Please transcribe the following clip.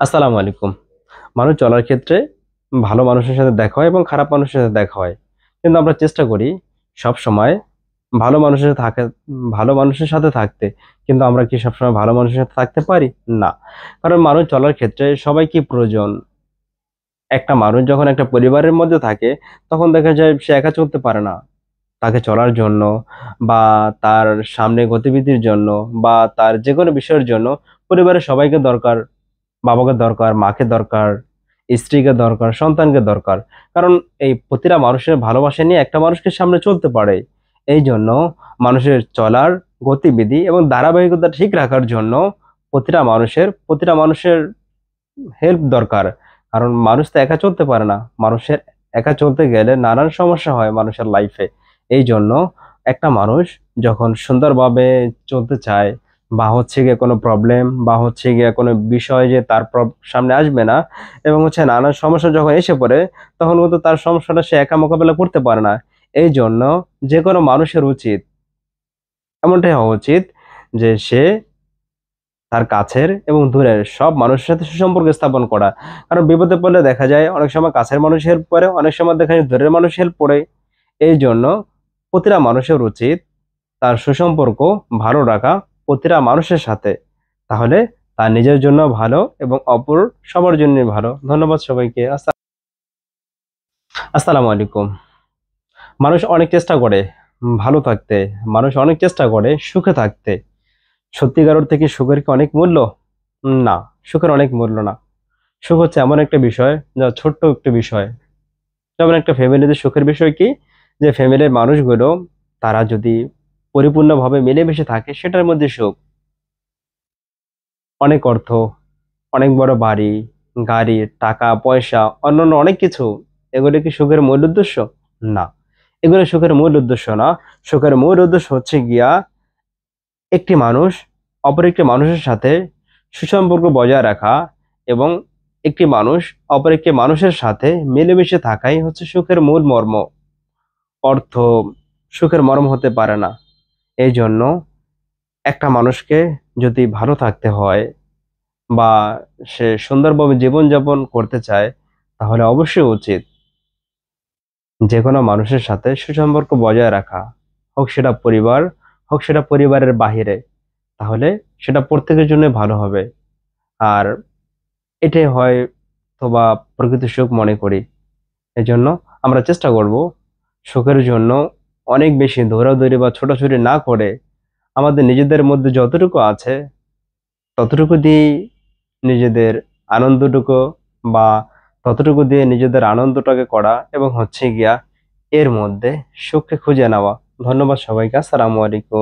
আসসালামু আলাইকুম। মানুষ চলার ক্ষেত্রে ভালো মানুষের সাথে দেখা হয় এবং খারাপ মানুষের সাথে দেখা হয়। কিন্তু আমরা চেষ্টা করি সবসময় ভালো মানুষের সাথে ভালো মানুষের সাথে থাকতে। কিন্তু আমরা কি সবসময় ভালো মানুষের সাথে থাকতে পারি? না। কারণ মানুষ চলার ক্ষেত্রে সবাইকে প্রয়োজন। একটা মানুষ যখন একটা পরিবারের মধ্যে থাকে, তখন দেখা যায় সে একা চলতে পারে না। তাকে চলার জন্য বা তার সামনে গতিবিধির জন্য বা তার যেকোনো বিষয়ের জন্য পরিবারের সবাইকে দরকার। বাবাকে দরকার, মাকে দরকার, স্ত্রীকে দরকার, সন্তানকে দরকার। কারণ এই প্রতিটা মানুষের ভালোবাসা নিয়ে একটা মানুষকে সামনে চলতে পারে। এই জন্য মানুষের চলার গতিবিধি এবং ধারাবাহিকতা ঠিক রাখার জন্য প্রতিটা মানুষের হেল্প দরকার। কারণ মানুষ তো একা চলতে পারে না। মানুষের একা চলতে গেলে নানান সমস্যা হয় মানুষের লাইফে। এই জন্য একটা মানুষ যখন সুন্দরভাবে চলতে চায় বা হচ্ছে গিয়ে কোনো প্রবলেম বা হচ্ছে গিয়ে কোনো বিষয় যে তার সামনে আসবে না, এবং হচ্ছে নানান সমস্যা যখন এসে পড়ে, তখন কিন্তু তার সমস্যাটা সে একা মোকাবেলা করতে পারে না। এই জন্য যে কোনো মানুষের উচিত, এমনটাই হওয়া উচিত যে সে তার কাছের এবং দূরের সব মানুষের সাথে সুসম্পর্ক স্থাপন করা। কারণ বিপদে পড়লে দেখা যায় অনেক সময় কাছের মানুষ হেল্প করে, অনেক সময় দেখা যায় দূরের মানুষ হেল্প করে। এই জন্য প্রতিটা মানুষের উচিত তার সুসম্পর্ক ভালো রাখা প্রতিটা মানুষের সাথে। তাহলে তার নিজের জন্য ভালো এবং অপর সবার জন্য ভালো। ধন্যবাদ সবাইকে। আসসালামু আলাইকুম। মানুষ অনেক চেষ্টা করে ভালো থাকতে, মানুষ অনেক চেষ্টা করে সুখে থাকতে। সত্যিকার অর্থে কি সুখের কি অনেক মূল্য? না, সুখের অনেক মূল্য না। সুখ হচ্ছে এমন একটা বিষয় যা ছোট্ট একটা বিষয়। যেমন একটা ফ্যামিলিতে সুখের বিষয় কি, যে ফ্যামিলির মানুষগুলো তারা যদি পরিপূর্ণভাবে মিলেমিশে থাকে, সেটার মধ্যে সুখ। অনেক অর্থ, অনেক বড় বাড়ি, গাড়ি, টাকা পয়সা, অন্যান্য অনেক কিছু, এগুলো কি সুখের মূল উদ্দেশ্য? না, এগুলো সুখের মূল উদ্দেশ্য না। সুখের মূল উদ্দেশ্য হচ্ছে গিয়া একটি মানুষ অপর একটি মানুষের সাথে সুসম্পর্ক বজায় রাখা, এবং একটি মানুষ অপর একটি মানুষের সাথে মিলেমিশে থাকাই হচ্ছে সুখের মূল মর্ম। অর্থ সুখের মর্ম হতে পারে না। এই জন্য একটা মানুষকে যদি ভালো থাকতে হয় বা সে সুন্দরভাবে জীবনযাপন করতে চায়, তাহলে অবশ্যই উচিত যে কোনো মানুষের সাথে সুসম্পর্ক বজায় রাখা। হোক সেটা পরিবার, হোক সেটা পরিবারের বাহিরে। তাহলে সেটা প্রত্যেকের জন্য ভালো হবে। আর এটাই হয় অথবা প্রকৃত সুখ মনে করি। এজন্য আমরা চেষ্টা করব সুখের জন্য অনেক বেশি দৌড়াদৌড়ি বা ছোটাছুটি না করে আমাদের নিজেদের মধ্যে যতটুকু আছে ততটুকু দিয়ে নিজেদের আনন্দটুকু বা ততটুকু দিয়ে নিজেদের আনন্দটাকে করা, এবং হচ্ছে গিয়া এর মধ্যে সুখকে খুঁজে নেওয়া। ধন্যবাদ সবাইকে। আসসালামু আলাইকুম।